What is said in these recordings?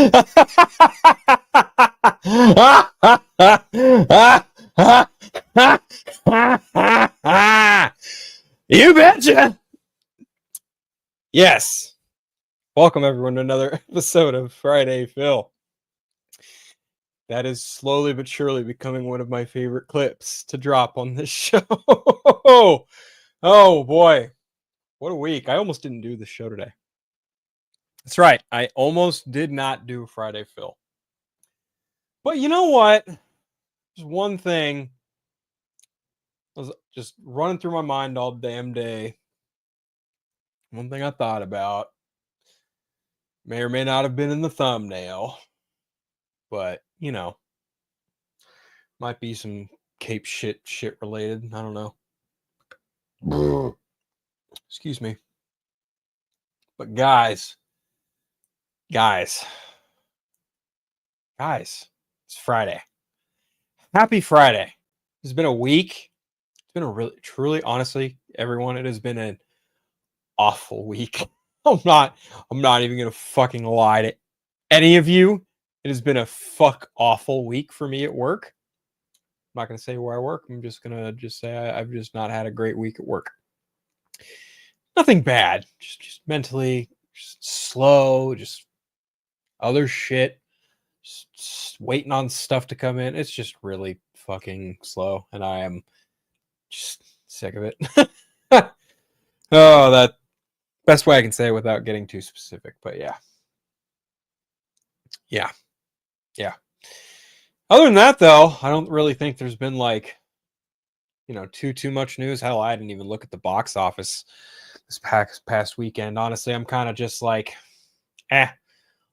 You betcha. Yes. Welcome everyone to another episode of Friday Phil. That is slowly but surely becoming one of my favorite clips to drop on this show. Oh boy. What a week. I almost didn't do this show today. That's right. I almost did not do Friday Phil. But you know what? There's one thing I was just running through my mind all damn day. One thing I thought about may or may not have been in the thumbnail, but you know, might be some Cape shit related. I don't know. Excuse me. But guys, it's Friday. Happy Friday. It's been a week. It's been a really, truly, honestly, everyone, it has been an awful week. I'm not even gonna fucking lie to any of you. It has been a fuck awful week for me at work. I'm not gonna say where I work. I'm just gonna say I've just not had a great week at work. Nothing bad. Just mentally just slow, just other shit. Just waiting on stuff to come in. It's just really fucking slow, and I am just sick of it. Oh, that best way I can say it without getting too specific, but yeah. Other than that, though, I don't really think there's been like, too much news. Hell, I didn't even look at the box office this past weekend. Honestly, I'm kind of just like,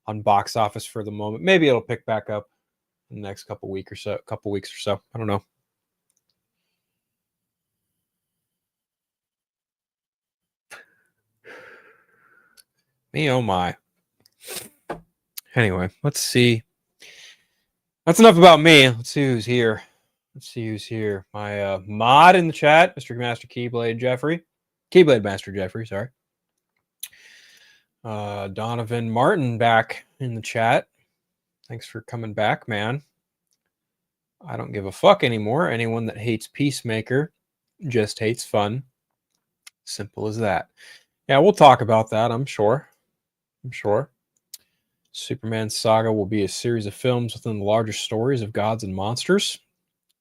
on box office for the moment. Maybe it'll pick back up in the next couple weeks or so. I don't know. Me, oh my. Anyway, let's see. That's enough about me. Let's see who's here. My mod in the chat, Mr. Master Keyblade Master Jeffrey, sorry. Donovan Martin back in the chat. Thanks for coming back, man. I don't give a fuck anymore. Anyone that hates Peacemaker just hates fun. Simple as that. Yeah, we'll talk about that, I'm sure. Superman Saga will be a series of films within the larger stories of gods and monsters.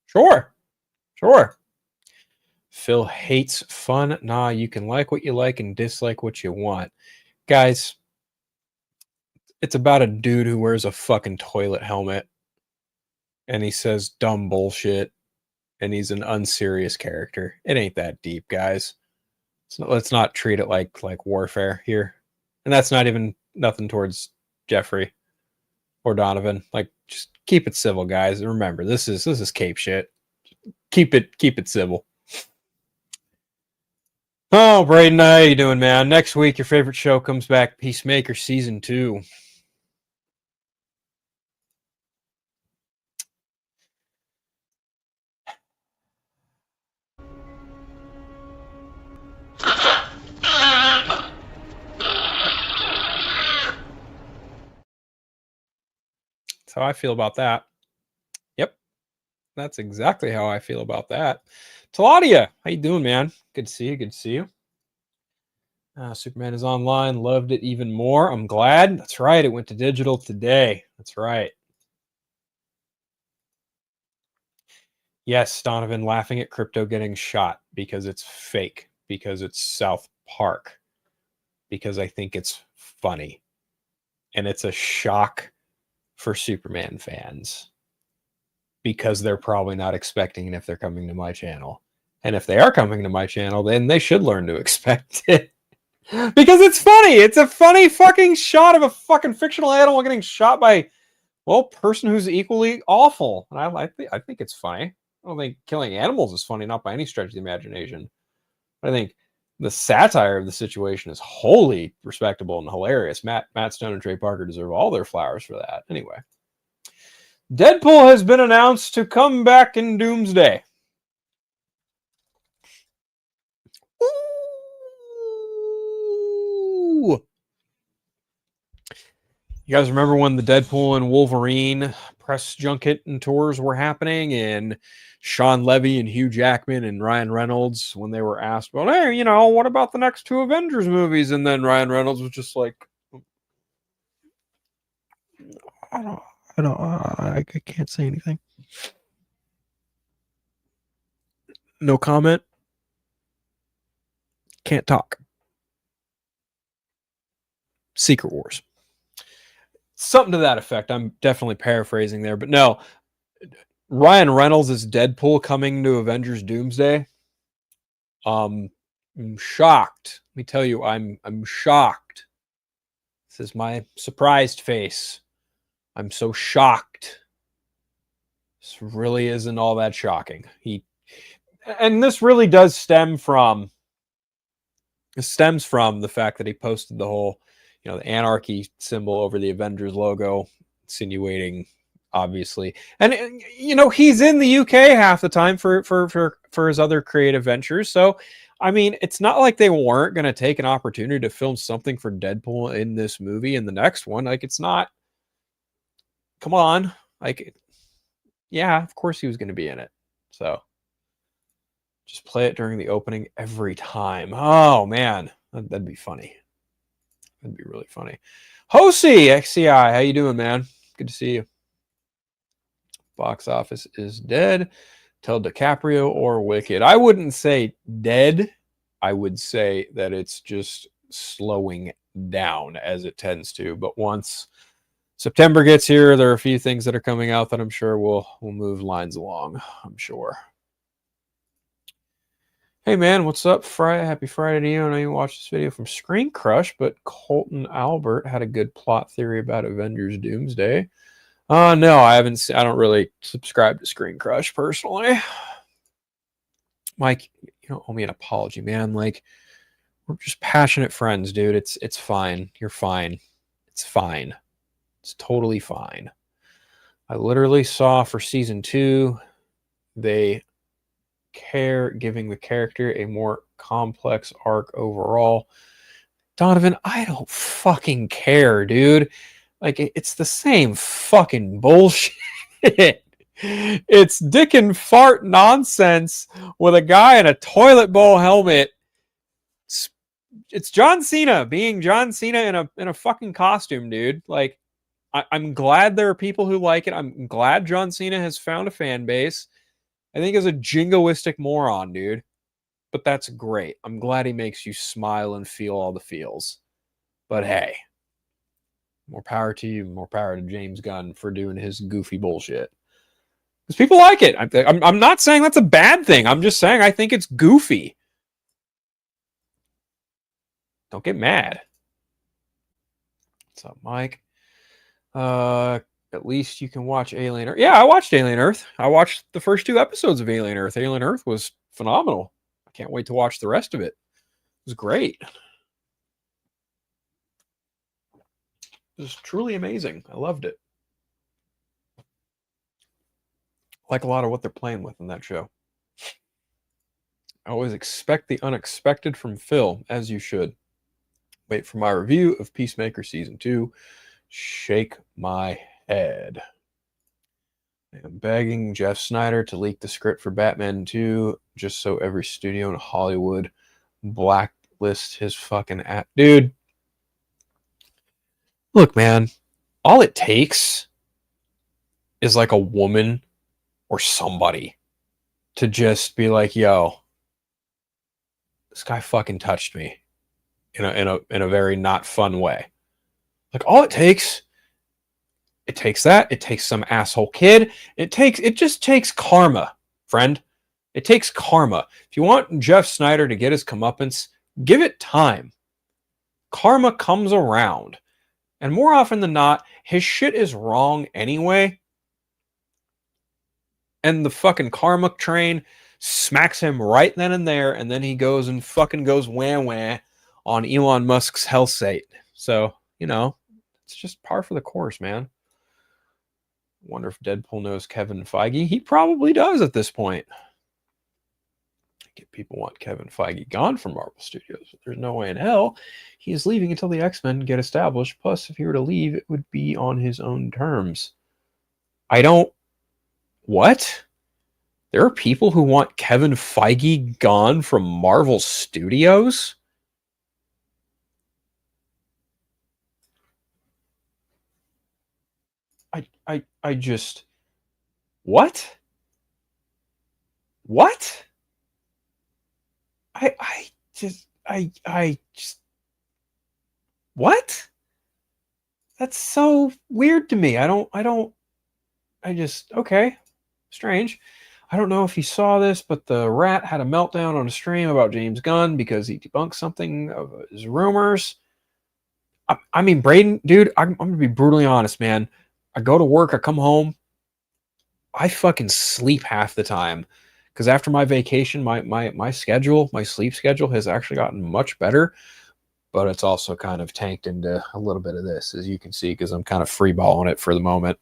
Sure. Phil hates fun. Nah, you can like what you like and dislike what you want. Guys, it's about a dude who wears a fucking toilet helmet and he says dumb bullshit and he's an unserious character. It ain't that deep, guys. Let's not treat it like warfare here. And that's not even nothing towards Jeffrey or Donovan. Like, just keep it civil, guys. And remember, this is Cape shit. Keep it civil. Oh, Braden, how you doing, man? Next week, your favorite show comes back, Peacemaker Season 2. That's how I feel about that. Yep. That's exactly how I feel about that. Taladia, how you doing, man? Good to see you. Superman is online. Loved it even more. I'm glad. That's right. It went to digital today. That's right. Yes, Donovan laughing at crypto getting shot because it's fake, because it's South Park, because I think it's funny. And it's a shock for Superman fans because they're probably not expecting it if they're coming to my channel. And if they are coming to my channel, then they should learn to expect it. Because it's funny. It's a funny fucking shot of a fucking fictional animal getting shot by, well, a person who's equally awful. And I think it's funny. I don't think killing animals is funny, not by any stretch of the imagination. But I think the satire of the situation is wholly respectable and hilarious. Matt Stone and Trey Parker deserve all their flowers for that. Anyway, Deadpool has been announced to come back in Doomsday. Ooh. You guys remember when the Deadpool and Wolverine press junket and tours were happening, and Sean Levy and Hugh Jackman and Ryan Reynolds, when they were asked, well, hey, you know, what about the next two Avengers movies? And then Ryan Reynolds was just like, I can't say anything. No comment. Can't talk. Secret Wars. Something to that effect. I'm definitely paraphrasing there, but no. Ryan Reynolds is Deadpool coming to Avengers Doomsday. I'm shocked. Let me tell you, I'm shocked. This is my surprised face. I'm so shocked. This really isn't all that shocking. And this really does stems from the fact that he posted the whole, you know, the anarchy symbol over the Avengers logo, insinuating, obviously, and you know, he's in the UK half the time for his other creative ventures. So, I mean, it's not like they weren't going to take an opportunity to film something for Deadpool in this movie and the next one. Like, it's not. Come on, like, yeah, of course he was going to be in it. So, just play it during the opening every time. Oh man, that'd be funny. That'd be really funny. Hosi XCI, how you doing, man? Good to see you. Box office is dead. Tell DiCaprio or Wicked. I wouldn't say dead. I would say that it's just slowing down as it tends to. But once September gets here, there are a few things that are coming out that I'm sure will move lines along. I'm sure. Hey man, what's up? Happy Friday to you. I know you watched this video from Screen Crush, but Colton Albert had a good plot theory about Avengers Doomsday. No, I haven't. I don't really subscribe to Screen Crush personally. Mike, you don't owe me an apology, man. Like, we're just passionate friends, dude. It's fine. You're fine. It's fine. It's totally fine. I literally saw for season 2, they giving the character a more complex arc overall. Donovan, I don't fucking care, dude. Like, it's the same fucking bullshit. It's dick and fart nonsense with a guy in a toilet bowl helmet. It's John Cena being John Cena in a fucking costume, dude. Like, I'm glad there are people who like it. I'm glad John Cena has found a fan base. I think he's a jingoistic moron, dude. But that's great. I'm glad he makes you smile and feel all the feels. But hey, more power to you, more power to James Gunn for doing his goofy bullshit. Because people like it. I'm not saying that's a bad thing. I'm just saying I think it's goofy. Don't get mad. What's up, Mike? At least you can watch Alien Earth. Yeah, I watched Alien Earth. I watched the first 2 episodes of Alien Earth. Alien Earth was phenomenal. I can't wait to watch the rest of it. It was great. It was truly amazing. I loved it. I like a lot of what they're playing with in that show. I always expect the unexpected from Phil, as you should. Wait for my review of Peacemaker Season 2. Shake my head. I'm begging Jeff Snyder to leak the script for Batman 2 just so every studio in Hollywood blacklist his fucking app. Dude, look, man, all it takes is like a woman or somebody to just be like, yo, this guy fucking touched me in a very not fun way. Like, all it takes that. It takes some asshole kid. It just takes karma, friend. It takes karma. If you want Jeff Snyder to get his comeuppance, give it time. Karma comes around. And more often than not, his shit is wrong anyway. And the fucking karma train smacks him right then and there, and then he goes and fucking goes wah-wah on Elon Musk's health site. So, you know, it's just par for the course, man. Wonder if Deadpool knows Kevin Feige. He probably does at this point. People want Kevin Feige gone from Marvel Studios. But there's no way in hell he is leaving until the X-Men get established. Plus, if he were to leave, it would be on his own terms. I don't... What? There are people who want Kevin Feige gone from Marvel Studios? I just... What? What? I just... What? That's so weird to me. Okay. Strange. I don't know if you saw this, but the Rat had a meltdown on a stream about James Gunn because he debunked something of his rumors. I mean, Braden, dude, I'm going to be brutally honest, man. I go to work, I come home, I fucking sleep half the time. Because after my vacation, my schedule, my sleep schedule has actually gotten much better. But it's also kind of tanked into a little bit of this, as you can see, because I'm kind of freeballing it for the moment.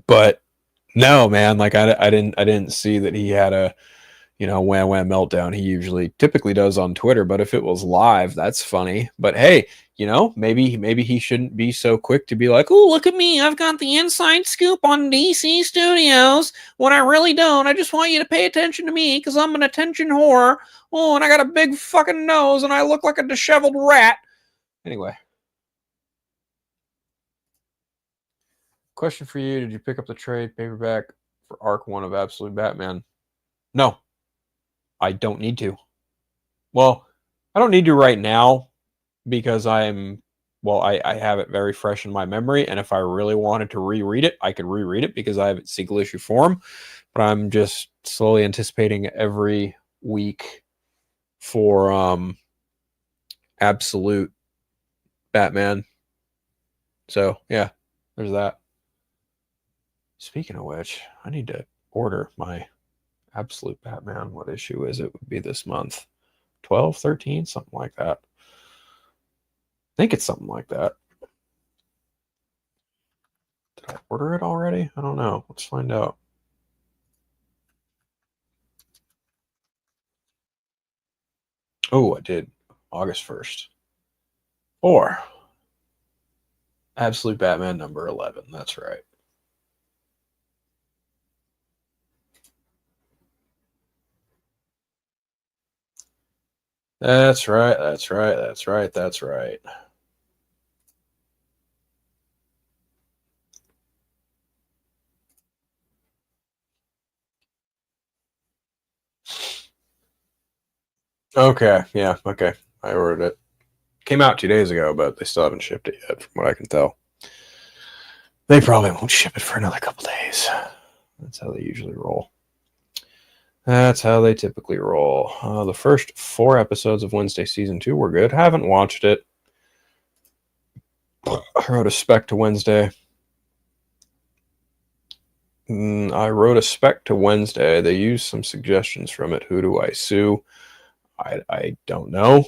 But no, man, like I didn't see that he had a, wham wham meltdown. He typically does on Twitter, but if it was live, that's funny. But hey, maybe he shouldn't be so quick to be like, oh, look at me, I've got the inside scoop on DC Studios, when I really don't. I just want you to pay attention to me because I'm an attention whore. Oh, and I got a big fucking nose and I look like a disheveled rat. Anyway. Question for you. Did you pick up the trade paperback for Arc 1 of Absolute Batman? No. I don't need to. Well, I don't need to right now because I have it very fresh in my memory, and if I really wanted to reread it, I could reread it because I have it single issue form, but I'm just slowly anticipating every week for Absolute Batman. So, yeah, there's that. Speaking of which, I need to order my Absolute Batman. What issue is it? Would be this month. 12, 13, something like that. I think it's something like that. Did I order it already? I don't know. Let's find out. Oh, I did. August 1st. Or Absolute Batman number 11. That's right. That's right. That's right. That's right. That's right. Okay. Yeah. Okay. I ordered it. Came out 2 days ago, but they still haven't shipped it yet, from what I can tell. They probably won't ship it for another couple days. That's how they usually roll. That's how they typically roll. The first 4 episodes of Wednesday Season 2 were good. Haven't watched it. I wrote a spec to Wednesday. They used some suggestions from it. Who do I sue? I don't know.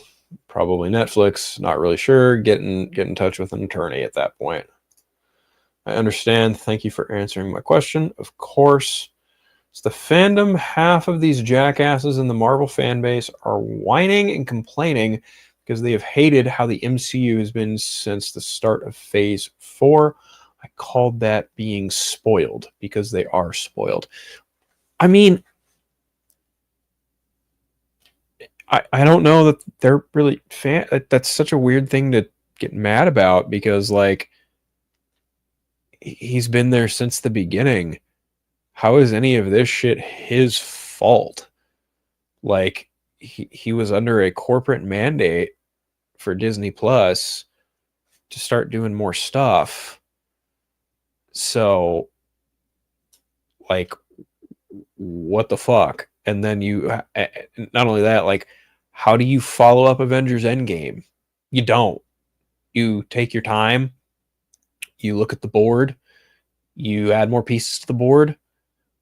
Probably Netflix. Not really sure. Get in touch with an attorney at that point. I understand. Thank you for answering my question. Of course. It's the fandom. Half of these jackasses in the Marvel fan base are whining and complaining because they have hated how the MCU has been since the start of Phase 4. I called that being spoiled because they are spoiled. I mean, I don't know that they're really that's such a weird thing to get mad about because, like, he's been there since the beginning. How is any of this shit his fault? Like, he was under a corporate mandate for Disney Plus to start doing more stuff. So, like, what the fuck? And then not only that, like, how do you follow up Avengers Endgame? You don't. You take your time. You look at the board. You add more pieces to the board.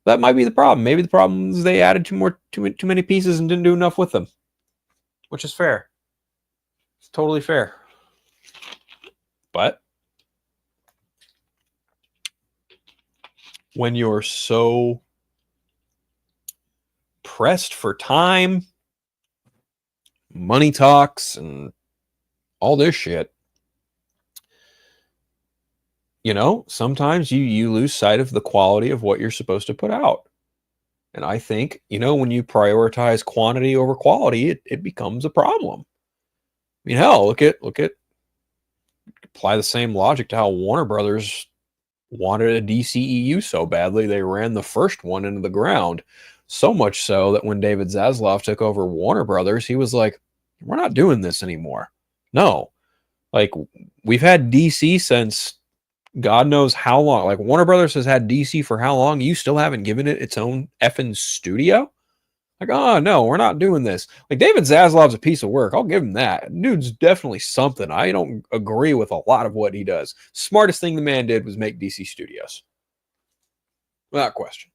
That might be the problem. Maybe the problem is they added too many pieces and didn't do enough with them, which is fair. It's totally fair. But when you're so pressed for time, money talks, and all this shit, you know, sometimes you lose sight of the quality of what you're supposed to put out. And I think, you know, when you prioritize quantity over quality, it becomes a problem. I mean, hell, look at apply the same logic to how Warner Brothers wanted a DCEU so badly they ran the first one into the ground. So much so that when David Zaslav took over Warner Brothers, he was like, "We're not doing this anymore." No, like we've had DC since God knows how long. Like Warner Brothers has had DC for how long? You still haven't given it its own effing studio? Like, oh no, we're not doing this. Like David Zaslav's a piece of work. I'll give him that. Dude's definitely something. I don't agree with a lot of what he does. Smartest thing the man did was make DC studios. Without question.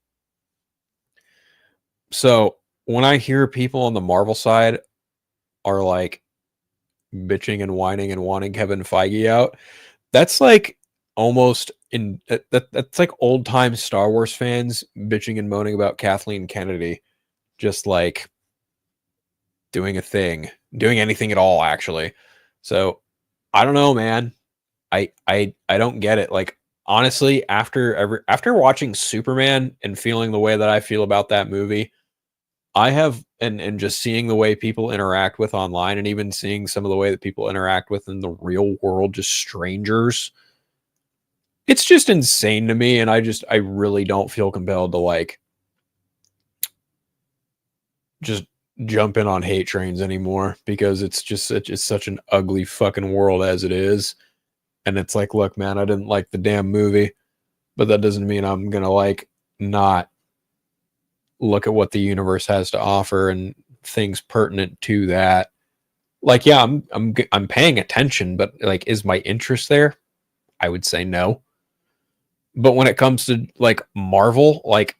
So when I hear people on the Marvel side are like bitching and whining and wanting Kevin Feige out, that's like almost that's like old time Star Wars fans bitching and moaning about Kathleen Kennedy just like doing a thing, doing anything at all, actually. So I don't know, man. I don't get it. Like honestly, after watching Superman and feeling the way that I feel about that movie, I have and just seeing the way people interact with online and even seeing some of the way that people interact with in the real world, just strangers. It's just insane to me, and I really don't feel compelled to like just jump in on hate trains anymore because it's such an ugly fucking world as it is. And it's like, look, man, I didn't like the damn movie, but that doesn't mean I'm gonna like not look at what the universe has to offer and things pertinent to that. Like, yeah, I'm paying attention, but like, is my interest there? I would say no. But when it comes to like Marvel, like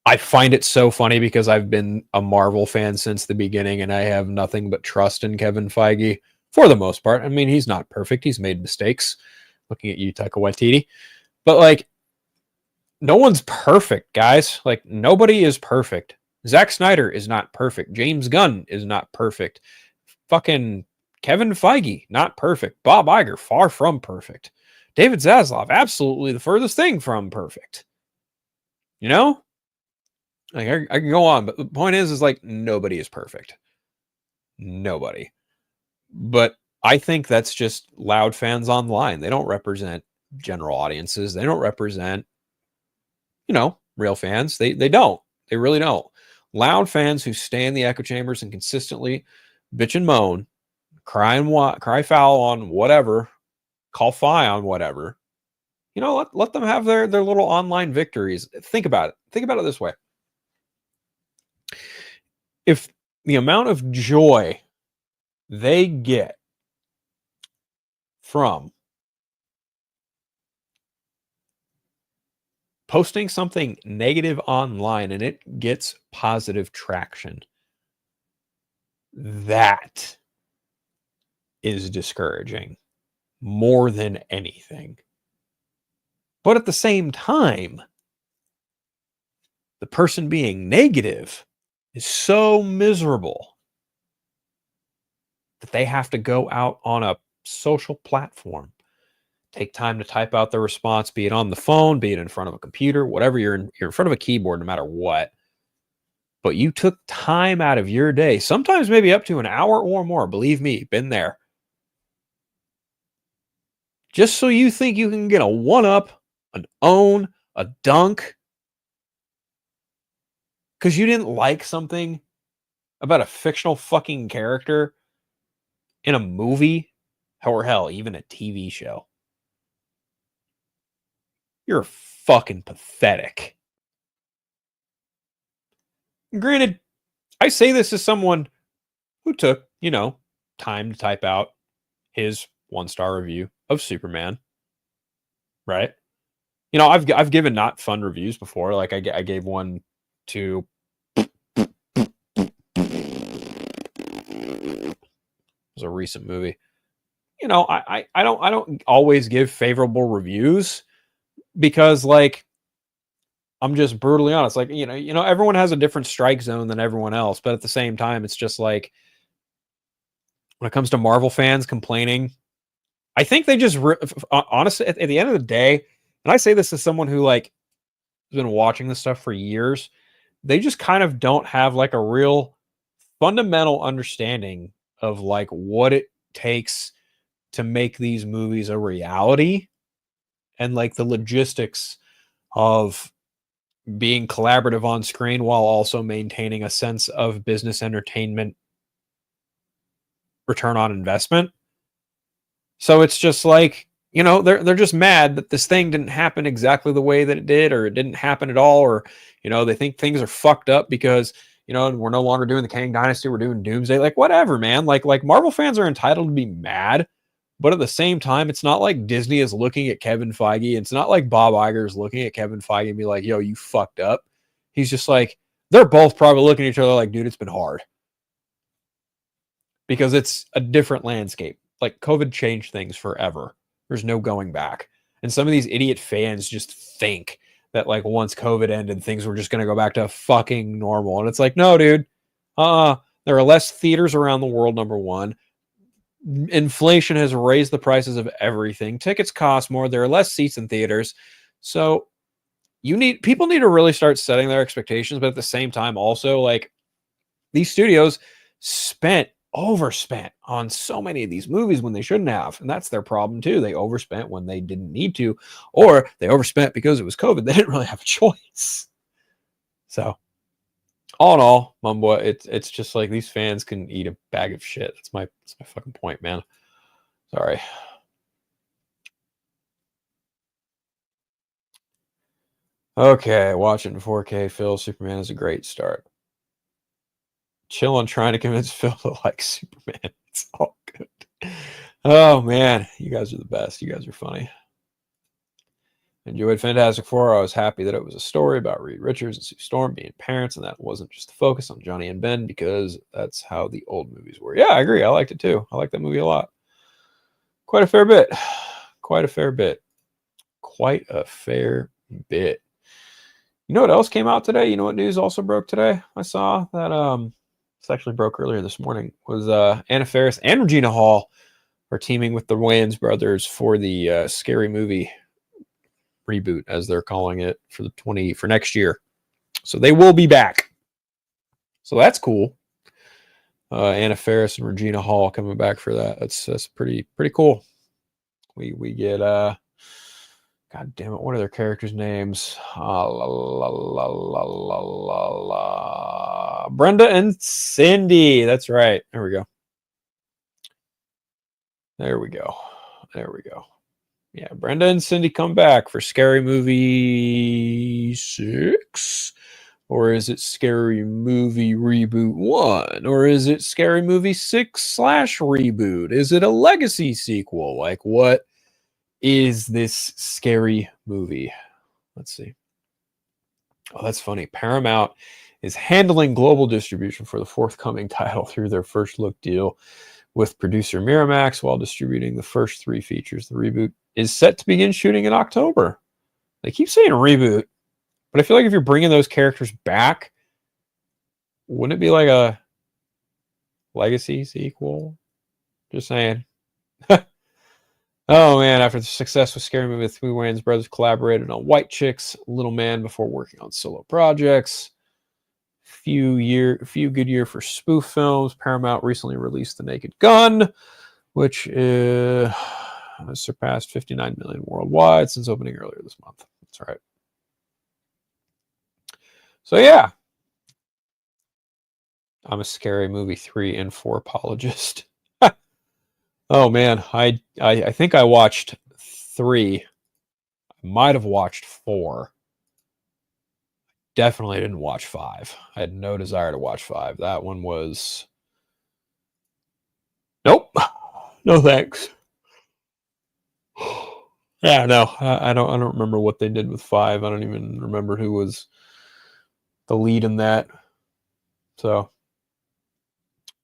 I find it so funny because I've been a Marvel fan since the beginning and I have nothing but trust in Kevin Feige for the most part. I mean, he's not perfect. He's made mistakes. Looking at you, Taika Waititi. But like, no one's perfect, guys. Like, nobody is perfect. Zack Snyder is not perfect. James Gunn is not perfect. Fucking Kevin Feige, not perfect. Bob Iger, far from perfect. David Zaslav, absolutely the furthest thing from perfect. You know? Like I can go on, but the point is like nobody is perfect. Nobody. But I think that's just loud fans online. They don't represent general audiences. They don't represent, you know, real fans. They don't. They really don't. Loud fans who stay in the echo chambers and consistently bitch and moan, cry foul on whatever, call fi on whatever. You know, let them have their little online victories. Think about it. Think about it this way. If the amount of joy they get from posting something negative online and it gets positive traction, that is discouraging more than anything. But at the same time, the person being negative is so miserable that they have to go out on a social platform, take time to type out the response, be it on the phone, be it in front of a computer, whatever. You're in front of a keyboard, no matter what. But you took time out of your day, sometimes maybe up to an hour or more. Believe me, been there. Just so you think you can get a one-up, an own, a dunk, because you didn't like something about a fictional fucking character in a movie, or hell, even a TV show. You're fucking pathetic. Granted, I say this as someone who took, you know, time to type out his 1-star review of Superman, right? You know, I've given not fun reviews before. Like I gave one to it was a recent movie. You know, I don't always give favorable reviews because like I'm just brutally honest. Like, everyone has a different strike zone than everyone else, but at the same time, it's just like when it comes to Marvel fans complaining, I think they just honestly at the end of the day, and I say this as someone who like has been watching this stuff for years, they just kind of don't have like a real fundamental understanding of like what it takes to make these movies a reality and like the logistics of being collaborative on screen while also maintaining a sense of business entertainment return on investment. So it's just like, they're just mad that this thing didn't happen exactly the way that it did, or it didn't happen at all, or they think things are fucked up because we're no longer doing the Kang Dynasty, we're doing Doomsday. Like, whatever, man. Like Marvel fans are entitled to be mad, but at the same time, it's not like Disney is looking at Kevin Feige. It's not like Bob Iger is looking at Kevin Feige and be like, yo, you fucked up. He's just like, they're both probably looking at each other like, dude, it's been hard. Because it's a different landscape. Like, COVID changed things forever. There's no going back. And some of these idiot fans just think that like once COVID ended, things were just going to go back to fucking normal. And it's like, no, dude. There are less theaters around the world, number one. Inflation has raised the prices of everything. Tickets cost more. There are less seats in theaters. So people need to really start setting their expectations. But at the same time, also, like, these studios overspent on so many of these movies when they shouldn't have. And that's their problem too. They overspent when they didn't need to, or they overspent because it was COVID. They didn't really have a choice. So all in all, Mumbo, it's just like these fans can eat a bag of shit. That's my fucking point, man. Sorry. Okay, watching 4K. Phil, Superman is a great start. Chilling, trying to convince Phil to like Superman. It's all good. Oh man, you guys are the best. You guys are funny. Enjoyed Fantastic Four. I was happy that it was a story about Reed Richards and Sue Storm being parents, and that wasn't just the focus on Johnny and Ben, because that's how the old movies were. Yeah, I agree. I liked it too. I like that movie a lot. Quite a fair bit. Quite a fair bit. Quite a fair bit. You know what else came out today? You know what news also broke today? I saw that this actually broke earlier this morning, was Anna Faris and Regina Hall are teaming with the Wayans brothers for the Scary Movie reboot, as they're calling it, for next year. So they will be back. So that's cool. Anna Faris and Regina Hall coming back for that. That's pretty cool. We get God damn it, what are their characters' names? Brenda and Cindy. That's right. There we go. There we go. There we go. Yeah, Brenda and Cindy come back for Scary Movie 6? Or is it Scary Movie Reboot 1? Or is it Scary Movie 6/reboot? Is it a legacy sequel? Like, what is this scary movie? Let's see. Oh, that's funny. Paramount is handling global distribution for the forthcoming title through their first look deal with producer Miramax while distributing the first 3 features. The reboot is set to begin shooting in October. They keep saying reboot, but I feel like if you're bringing those characters back, wouldn't it be like a legacy sequel? Just saying. Oh man, after the success with Scary Movie, the three Wayans brothers collaborated on White Chicks, Little Man before working on solo projects. Few good year for spoof films. Paramount recently released The Naked Gun, which has surpassed 59 million worldwide since opening earlier this month. That's right. So yeah, I'm a Scary Movie 3 and 4 apologist. Oh man, I think I watched 3. I might have watched 4. Definitely didn't watch 5. I had no desire to watch 5. That one was nope. No thanks. Yeah, no. I don't remember what they did with 5. I don't even remember who was the lead in that. So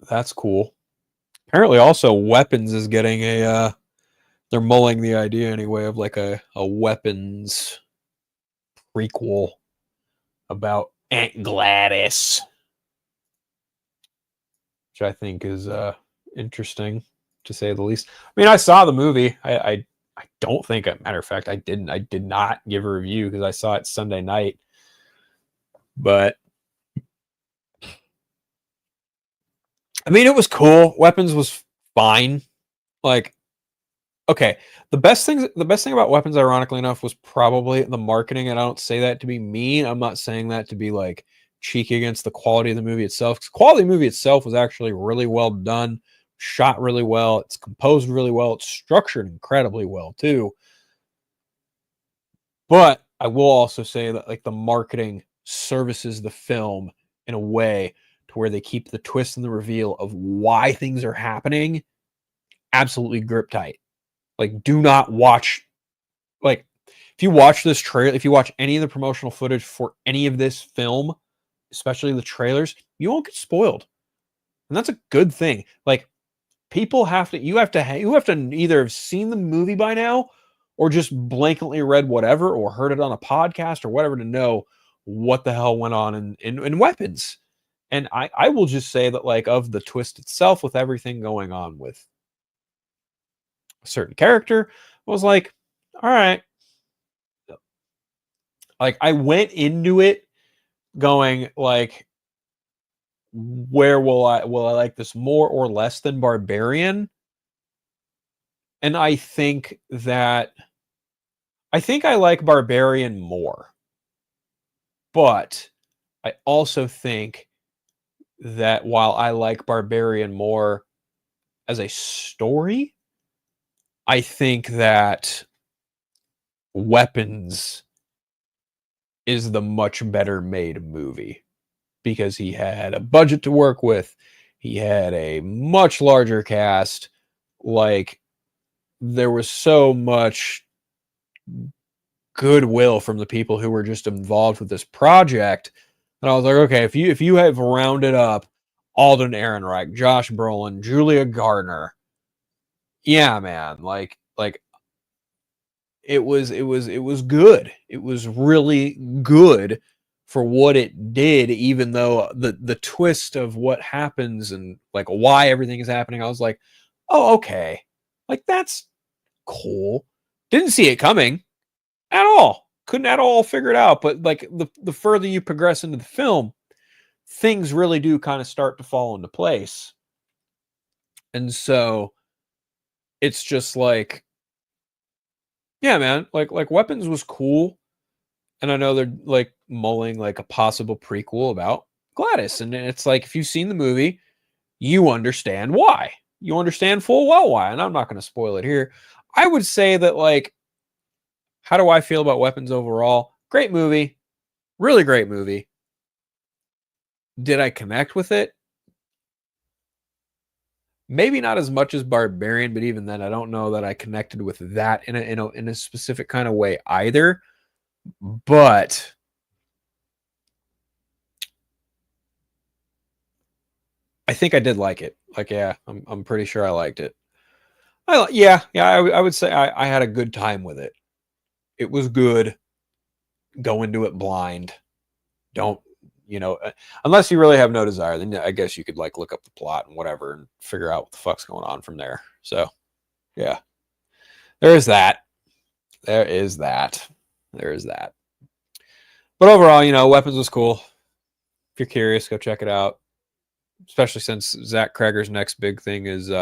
that's cool. Apparently also Weapons is getting a they're mulling the idea anyway of like a Weapons prequel about Aunt Gladys, which I think is interesting to say the least. I mean, I saw the movie. I don't think, matter of fact, I did not give a review because I saw it Sunday night. But I mean, it was cool. Weapons was fine. Like, okay, the best thing about Weapons, ironically enough, was probably the marketing. And I don't say that to be mean. I'm not saying that to be like cheeky against the quality of the movie itself. Because the quality of the movie itself was actually really well done, shot really well, it's composed really well, it's structured incredibly well too. But I will also say that like the marketing services the film in a way to where they keep the twist and the reveal of why things are happening absolutely grip tight. Like, do not watch, like, if you watch this trailer, if you watch any of the promotional footage for any of this film, especially the trailers, you won't get spoiled. And that's a good thing. Like, people have to, you have to either have seen the movie by now or just blankly read whatever or heard it on a podcast or whatever to know what the hell went on in Weapons. And I will just say that, like, of the twist itself, with everything going on with a certain character, I was like, all right. Like, I went into it going like, where will I like this more or less than Barbarian? And I think I like Barbarian more. But I also think that while I like Barbarian more as a story, I think that Weapons is the much better made movie because he had a budget to work with. He had a much larger cast. Like, there was so much goodwill from the people who were just involved with this project. And I was like, okay, if you have rounded up Alden Ehrenreich, Josh Brolin, Julia Gardner, yeah, man, like it was good. It was really good for what it did, even though the twist of what happens and like why everything is happening, I was like, oh, okay. Like, that's cool. Didn't see it coming at all. Couldn't at all figure it out. But like the further you progress into the film, things really do kind of start to fall into place. And so it's just like, yeah, man, like Weapons was cool. And I know they're like mulling like a possible prequel about Gladys. And it's like, if you've seen the movie, you understand why. You understand full well why. And I'm not going to spoil it here. I would say that, like, how do I feel about Weapons overall? Great movie. Really great movie. Did I connect with it? Maybe not as much as Barbarian, but even then, I don't know that I connected with that in a specific kind of way either. But I think I did like it. Like, yeah, I'm pretty sure I liked it. I would say I had a good time with it. It was good. Go into it blind. Don't, unless you really have no desire, then I guess you could like look up the plot and whatever and figure out what the fuck's going on from there. So, yeah, there is that. There is that. There is that. But overall, Weapons was cool. If you're curious, go check it out. Especially since Zach Kreger's next big thing is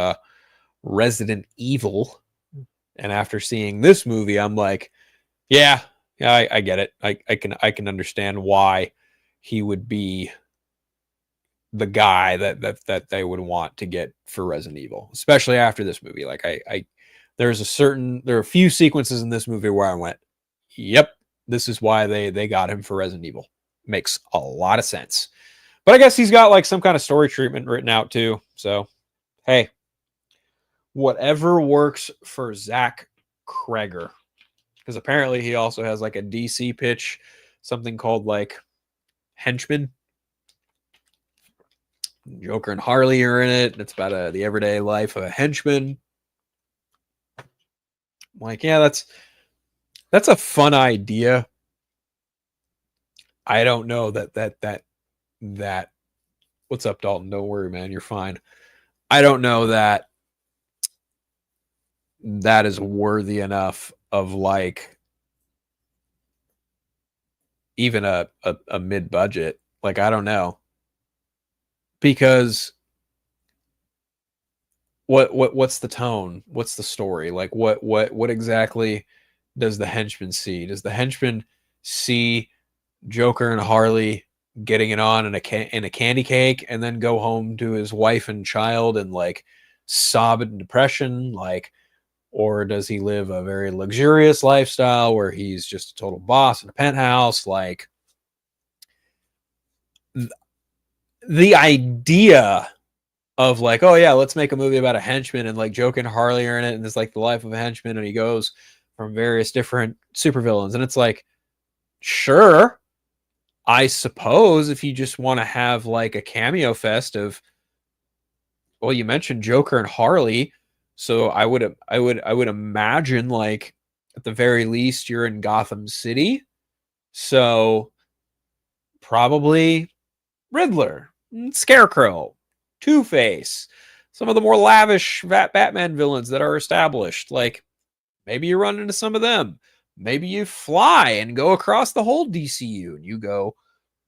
Resident Evil. And after seeing this movie, I'm like, yeah, I get it. I can understand why he would be the guy that they would want to get for Resident Evil, especially after this movie. Like, there are a few sequences in this movie where I went, yep, this is why they got him for Resident Evil. Makes a lot of sense. But I guess he's got like some kind of story treatment written out too. So, hey, whatever works for Zach Kreger. Because apparently he also has like a DC pitch, something called like Henchman. Joker and Harley are in it. It's about the everyday life of a henchman. I'm like, yeah, that's a fun idea. I don't know that what's up, Dalton? Don't worry, man. You're fine. I don't know that that is worthy enough of like even a mid budget. Like, I don't know. Because what's the tone? What's the story? Like what exactly does the henchman see? Does the henchman see Joker and Harley getting it on in a candy cake and then go home to his wife and child and like sob in depression, like, or does he live a very luxurious lifestyle where he's just a total boss in a penthouse? Like, the idea of like, oh yeah, let's make a movie about a henchman and like Joker and Harley are in it, and it's like the life of a henchman, and he goes from various different supervillains, and it's like, sure, I suppose if you just want to have like a cameo fest of, well, you mentioned Joker and Harley, so I would imagine like at the very least you're in Gotham City, so probably Riddler, Scarecrow, Two Face, some of the more lavish Batman villains that are established. Like, maybe you run into some of them. Maybe you fly and go across the whole DCU and you go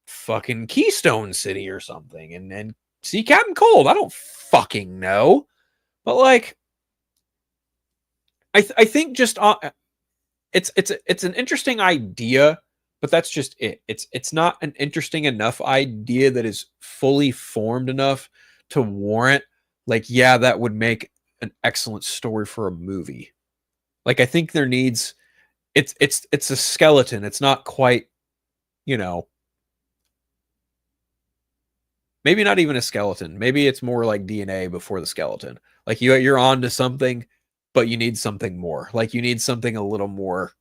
fucking Keystone City or something and see Captain Cold. I don't fucking know. But like, I think just it's an interesting idea, but that's just it. It's not an interesting enough idea that is fully formed enough to warrant like, yeah, that would make an excellent story for a movie. Like, I think there needs, it's a skeleton. It's not quite, you know, maybe not even a skeleton. Maybe it's more like DNA before the skeleton. Like, you're on to something, but you need something more. Like, you need something a little more,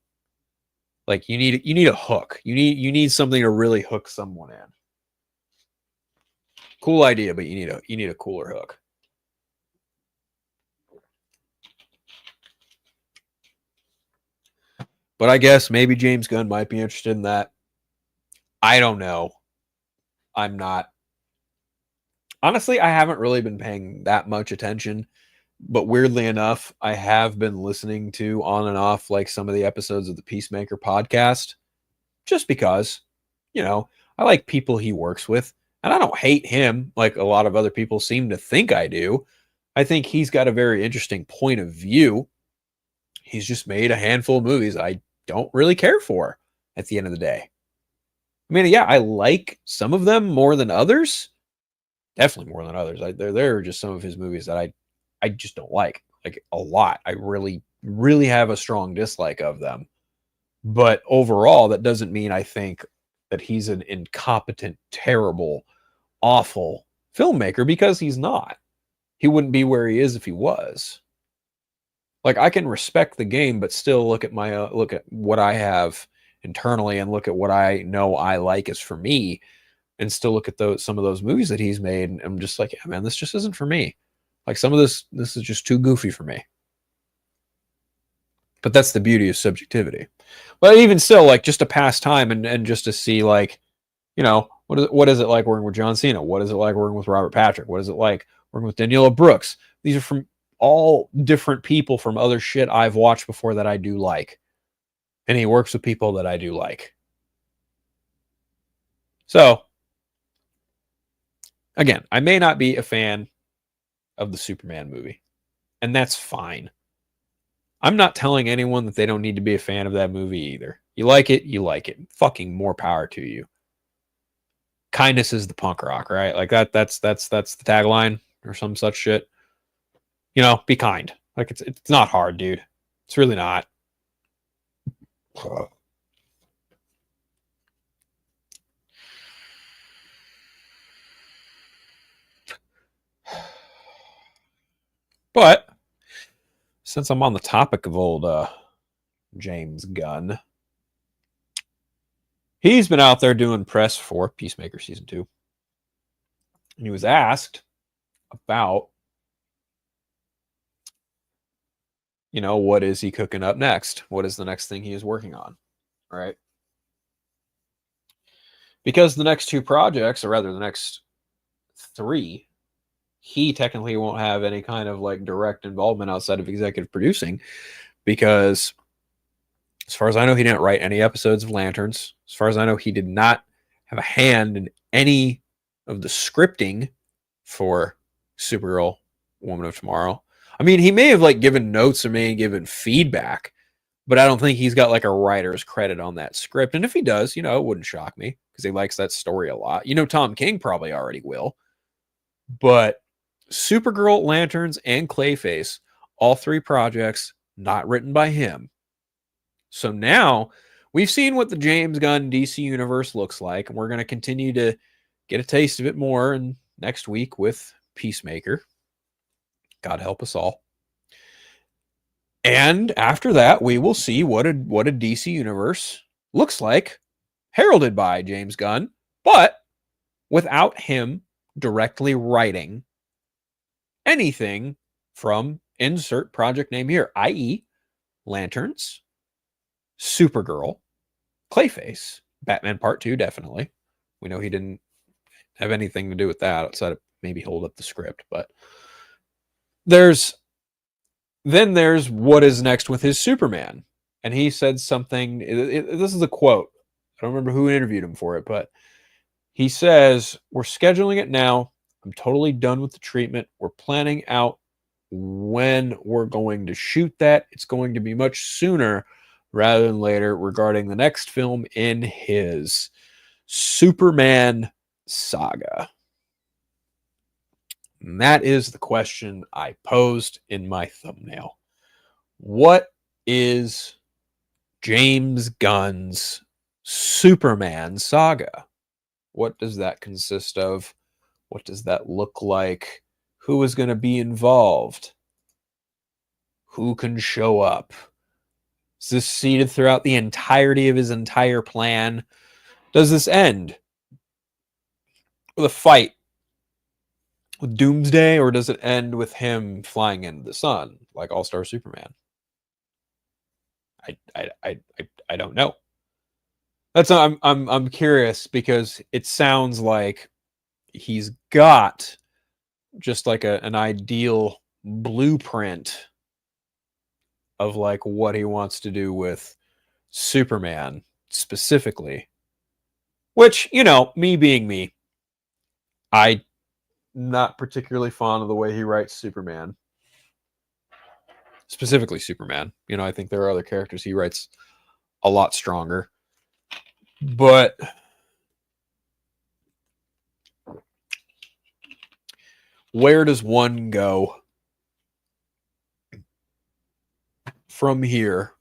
like, you need a hook. You need something to really hook someone in. Cool idea, but you need a cooler hook. But I guess maybe James Gunn might be interested in that. I don't know. I'm not. Honestly, I haven't really been paying that much attention, but weirdly enough, I have been listening to on and off like some of the episodes of the Peacemaker podcast just because, you know, I like people he works with, and I don't hate him like a lot of other people seem to think I do. I think he's got a very interesting point of view. He's just made a handful of movies I don't really care for at the end of the day. I mean, yeah, I like some of them more than others. Definitely more than others. There are just some of his movies that I just don't like a lot. I really, really have a strong dislike of them. But overall, that doesn't mean I think that he's an incompetent, terrible, awful filmmaker, because he's not. He wouldn't be where he is if he was. Like, I can respect the game, but still look at look at what I have internally and look at what I know I like is for me, and still look at some of those movies that he's made, and I'm just like, yeah, man, this just isn't for me. Like, some of this is just too goofy for me. But that's the beauty of subjectivity. But even still, like, just to pass time and just to see, like, you know, what is it like working with John Cena? What is it like working with Robert Patrick? What is it like working with Daniela Brooks? These are from all different people from other shit I've watched before that I do like. And he works with people that I do like. So, again, I may not be a fan of the Superman movie, and that's fine. I'm not telling anyone that they don't need to be a fan of that movie either. You like it, you like it. Fucking more power to you. Kindness is the punk rock, right? Like that's the tagline or some such shit. You know, be kind. Like, it's not hard, dude. It's really not. But since I'm on the topic of old James Gunn, he's been out there doing press for Peacemaker season 2. And he was asked about, you know, what is he cooking up next? What is the next thing he is working on? Right. because the next two projects, or rather the next three, he technically won't have any kind of like direct involvement outside of executive producing, because as far as I know, he didn't write any episodes of Lanterns. As far as I know, he did not have a hand in any of the scripting for Supergirl, Woman of Tomorrow. I mean, he may have like given notes or may have given feedback, but I don't think he's got like a writer's credit on that script. And if he does, you know, it wouldn't shock me because he likes that story a lot. You know, Tom King probably already will. But Supergirl, Lanterns, and Clayface, all three projects not written by him. So now we've seen what the James Gunn DC universe looks like, and we're going to continue to get a taste of it more in next week with Peacemaker. God help us all. And after that, we will see what a DC universe looks like, heralded by James Gunn, but without him directly writing anything from insert project name here, i.e., Lanterns, Supergirl, Clayface, Batman Part 2, definitely. We know he didn't have anything to do with that outside of maybe hold up the script, but there's what is next with his Superman. And he said something, this is a quote. I don't remember who interviewed him for it, but he says, "We're scheduling it now. I'm totally done with the treatment. We're planning out when we're going to shoot that. It's going to be much sooner rather than later regarding the next film in his Superman saga." And that is the question I posed in my thumbnail. What is James Gunn's Superman saga? What does that consist of? What does that look like? Who is going to be involved? Who can show up? Is this seeded throughout the entirety of his entire plan? Does this end with a fight with Doomsday, or does it end with him flying into the sun like All-Star Superman? I don't know. That's I'm curious because it sounds like he's got just like an ideal blueprint of like what he wants to do with Superman specifically. Which, you know, me being me, I not particularly fond of the way he writes Superman. Specifically Superman. You know, I think there are other characters he writes a lot stronger. But where does one go from here,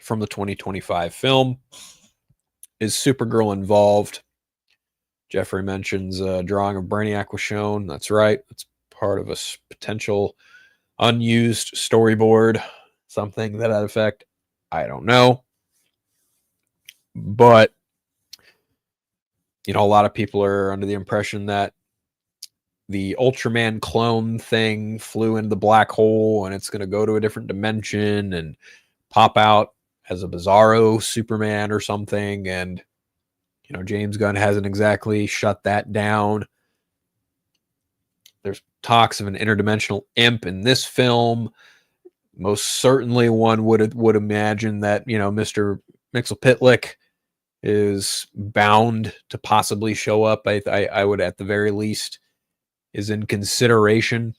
from the 2025 film? Is Supergirl involved? Jeffrey mentions a drawing of Brainiac was shown. That's right. It's part of a potential unused storyboard, something to that effect. I don't know. But, you know, a lot of people are under the impression that the Ultraman clone thing flew into the black hole and it's going to go to a different dimension and pop out as a Bizarro Superman or something. And, you know, James Gunn hasn't exactly shut that down. There's talks of an interdimensional imp in this film. Most certainly one would imagine that, you know, Mr. Mxyzptlk is bound to possibly show up. I would, at the very least, is in consideration.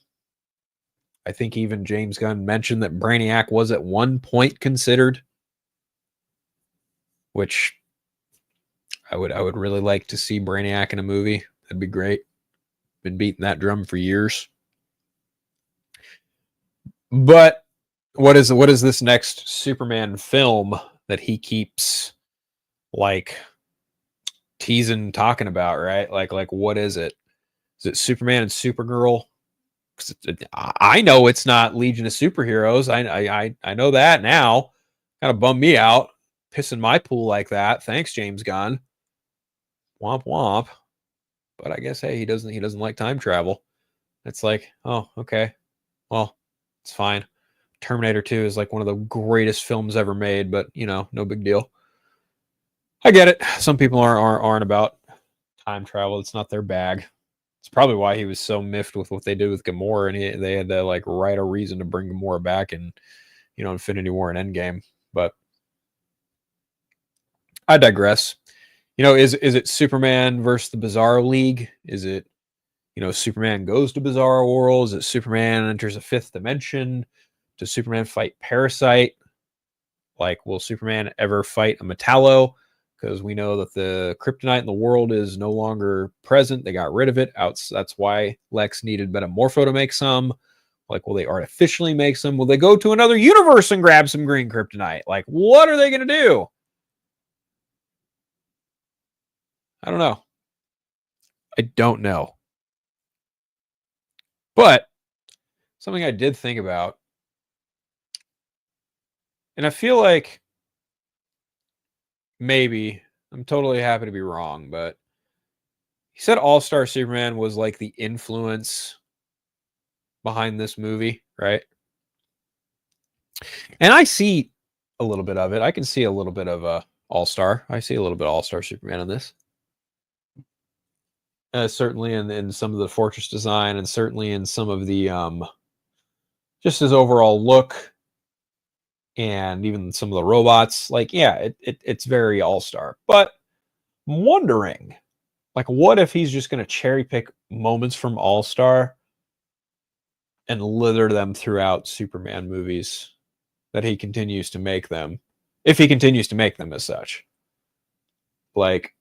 I think even James Gunn mentioned that Brainiac was at one point considered, which I would really like to see Brainiac in a movie. That'd be great. Been beating that drum for years. But what is this next Superman film that he keeps like teasing, talking about, right? Like what is it? Is it Superman and Supergirl? I know it's not Legion of Superheroes. I know that now. Kind of bummed me out, pissing my pool like that. Thanks, James Gunn. Womp womp. But I guess hey, he doesn't like time travel. It's like, oh, okay. Well, it's fine. Terminator 2 is like one of the greatest films ever made, but you know, no big deal. I get it. Some people aren't about time travel. It's not their bag. It's probably why he was so miffed with what they did with Gamora, and they had to like write a reason to bring Gamora back in, Infinity War and Endgame. But I digress. Is it Superman versus the Bizarro League? Is it, Superman goes to Bizarro worlds? Is it Superman enters a fifth dimension? Does Superman fight Parasite? Like, will Superman ever fight a Metallo? Because we know that the kryptonite in the world is no longer present. They got rid of it. That's why Lex needed Metamorpho to make some. Like, will they artificially make some? Will they go to another universe and grab some green kryptonite? Like, what are they going to do? I don't know. I don't know. But something I did think about, and I feel like maybe, I'm totally happy to be wrong, but he said All-Star Superman was like the influence behind this movie, right? And I see a little bit of it. I can see a little bit of All-Star. I see a little bit of All-Star Superman in this. Certainly in some of the fortress design, and certainly in some of the just his overall look, and even some of the robots. Like, yeah, it's very All-Star. But I'm wondering, like, what if he's just going to cherry pick moments from All-Star and lither them throughout Superman movies that he continues to make them, if he continues to make them as such. Like,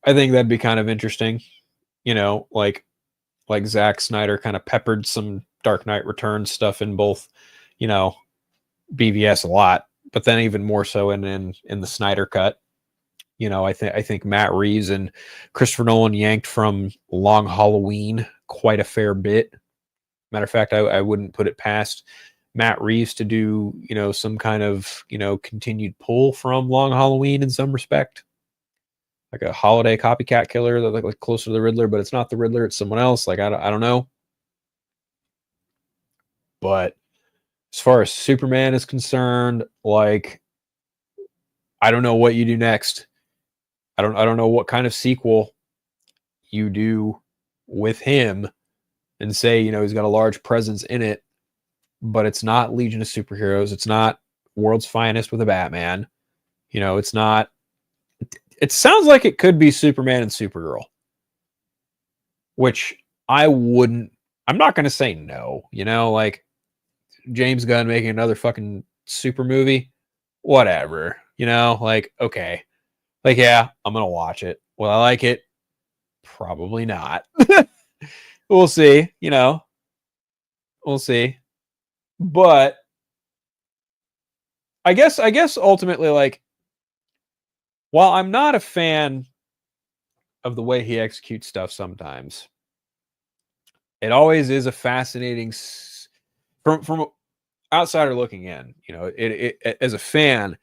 I think that'd be kind of interesting, like Zack Snyder kind of peppered some Dark Knight Returns stuff in both, BVS a lot, but then even more so in the Snyder cut. I think Matt Reeves and Christopher Nolan yanked from Long Halloween quite a fair bit. Matter of fact, I wouldn't put it past Matt Reeves to do, some kind of, continued pull from Long Halloween in some respect. Like a holiday copycat killer that like closer to the Riddler, but it's not the Riddler, it's someone else. Like, I don't know. But as far as Superman is concerned, like, I don't know what you do next. I don't know what kind of sequel you do with him and say, he's got a large presence in it, but it's not Legion of Superheroes. It's not World's Finest with a Batman. It's not. It sounds like it could be Superman and Supergirl, which I'm not going to say no, like James Gunn making another fucking super movie, whatever, like, okay. Like, yeah, I'm going to watch it. Will I like it? Probably not. We'll see, we'll see. But I guess ultimately, like, while I'm not a fan of the way he executes stuff sometimes, it always is a fascinating from outsider looking in, it as a fan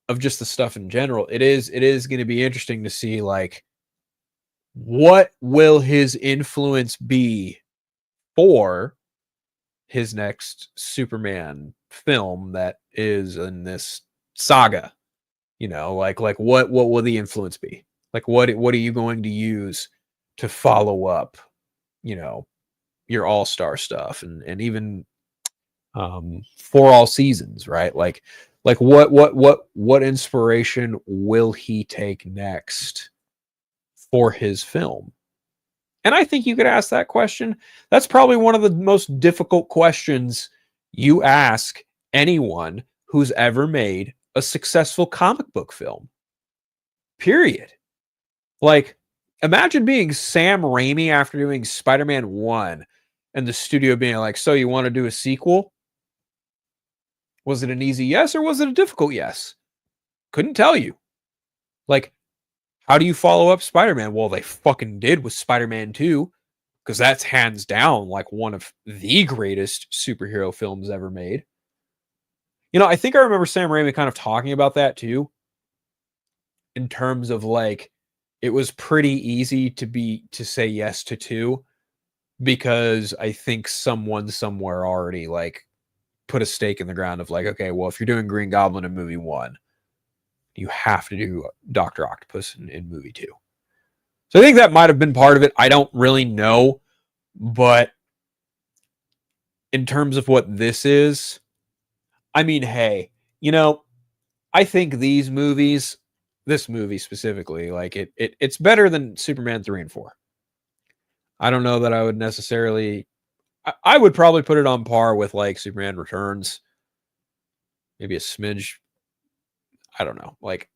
of just the stuff in general, it is going to be interesting to see, like, what will his influence be for his next Superman film that is in this saga. Like what will the influence be? Like, what are you going to use to follow up, your All-Star stuff, and even for all seasons, right? Like what inspiration will he take next for his film? And I think you could ask that question. That's probably one of the most difficult questions you ask anyone who's ever made a successful comic book film. Period. Like, imagine being Sam Raimi after doing Spider-Man 1 and the studio being like, so you want to do a sequel? Was it an easy yes or was it a difficult yes? Couldn't tell you. Like, how do you follow up Spider-Man? Well, they fucking did with Spider-Man 2, because that's hands down like one of the greatest superhero films ever made. I think I remember Sam Raimi kind of talking about that too, in terms of like, it was pretty easy to say yes to 2, because I think someone somewhere already like put a stake in the ground of like, okay, well, if you're doing Green Goblin in movie 1, you have to do Dr. Octopus in movie 2. So I think that might have been part of it. I don't really know, but in terms of what this is, I mean, hey, you know, I think these movies, this movie specifically, like it's better than Superman 3 and 4. I don't know that I would necessarily I would probably put it on par with like Superman Returns, maybe a smidge. I don't know. Like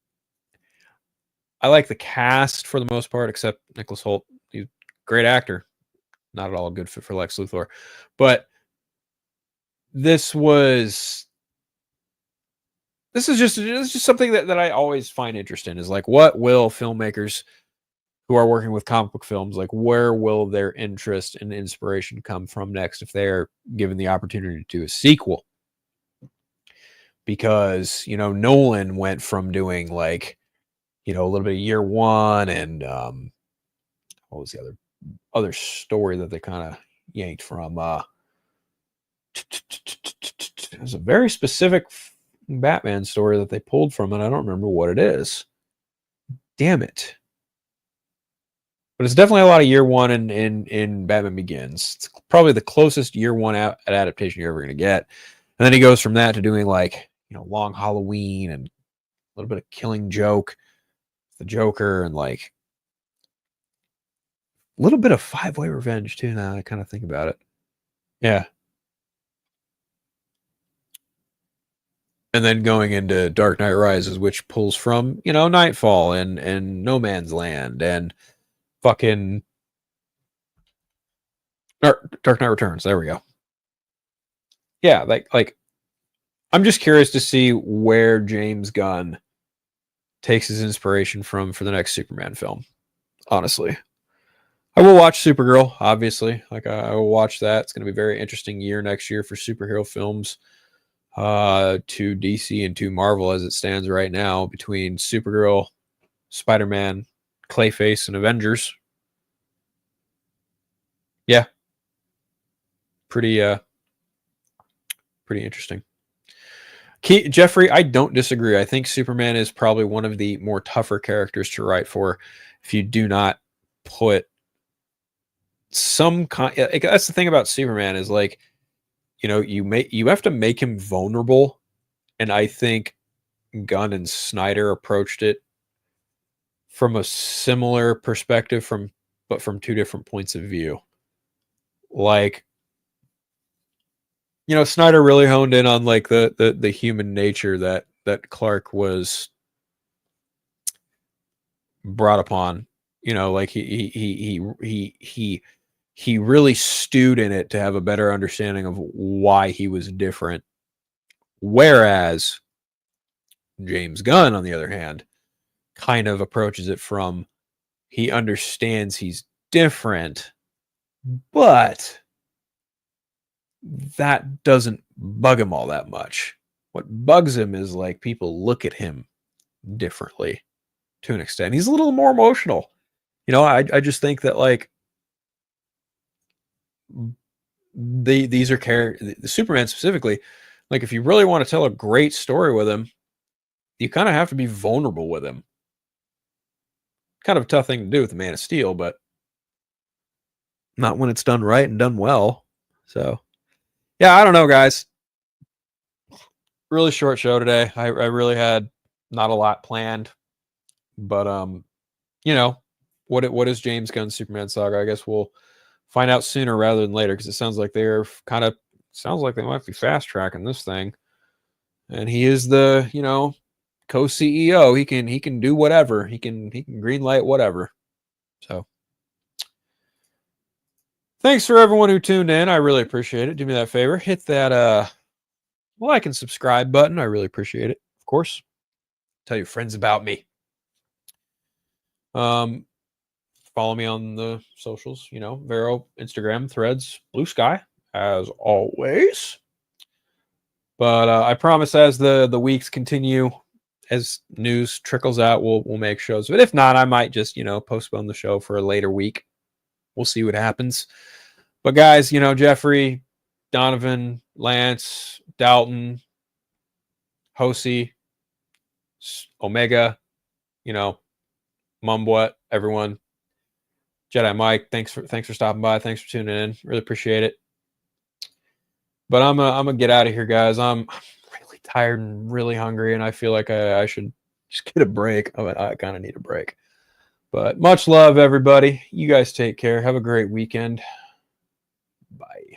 I like the cast for the most part, except Nicholas Hoult. He's a great actor. Not at all a good fit for Lex Luthor. But this was this is just something that I always find interest in is like what will filmmakers who are working with comic book films, like where will their interest and inspiration come from next if they're given the opportunity to do a sequel? Because, you know, Nolan went from doing like, you know, a little bit of Year One and what was the other story that they kind of yanked from? It was a very specific Batman story that they pulled from, and I don't remember what it is. Damn it. But it's definitely a lot of Year One in Batman Begins. It's probably the closest Year One adaptation you're ever going to get. And then he goes from that to doing like, you know, Long Halloween and a little bit of Killing Joke, the Joker, and like a little bit of Five-Way Revenge too. Now I kind of think about it. Yeah. And then going into Dark Knight Rises, which pulls from, you know, Nightfall and No Man's Land and fucking Dark Knight Returns. There we go. Yeah, like I'm just curious to see where James Gunn takes his inspiration from for the next Superman film. Honestly, I will watch Supergirl. Obviously, like I will watch that. It's going to be a very interesting year next year for superhero films. To DC and to Marvel as it stands right now between Supergirl, Spider-Man, Clayface, and Avengers. Yeah, pretty pretty interesting. Jeffrey, I don't disagree. I think Superman is probably one of the more tougher characters to write for if you do not put some that's the thing about Superman is like, you know, you have to make him vulnerable, and I think Gunn and Snyder approached it from a similar perspective but from two different points of view. Like, you know, Snyder really honed in on like the human nature that Clark was brought upon. You know, like he really stewed in it to have a better understanding of why he was different. Whereas James Gunn, on the other hand, kind of approaches it from he understands he's different, but that doesn't bug him all that much. What bugs him is like people look at him differently to an extent. He's a little more emotional. You know, I just think that like these are the Superman specifically, like if you really want to tell a great story with him, you kind of have to be vulnerable with him. Kind of a tough thing to do with the Man of Steel, but not when it's done right and done well. So yeah, I don't know, guys. Really short show today. I really had not a lot planned, but you know, what is James Gunn's Superman saga? I guess we'll find out sooner rather than later because it sounds like they're sounds like they might be fast tracking this thing. And he is the, you know, co-CEO. He can do whatever. He can green light whatever. So thanks for everyone who tuned in. I really appreciate it. Do me that favor. Hit that like and subscribe button. I really appreciate it. Of course. Tell your friends about me. Follow me on the socials, you know, Vero, Instagram, Threads, Blue Sky, as always. But I promise as the weeks continue, as news trickles out, we'll make shows. But if not, I might just, you know, postpone the show for a later week. We'll see what happens. But guys, you know, Jeffrey, Donovan, Lance, Dalton, Hosi, Omega, you know, Mumbwat, everyone. Jedi Mike, thanks for stopping by. Thanks for tuning in. Really appreciate it. But I'm gonna get out of here, guys. I'm really tired and really hungry, and I feel like I should just get a break. I kind of need a break. But much love, everybody. You guys take care. Have a great weekend. Bye.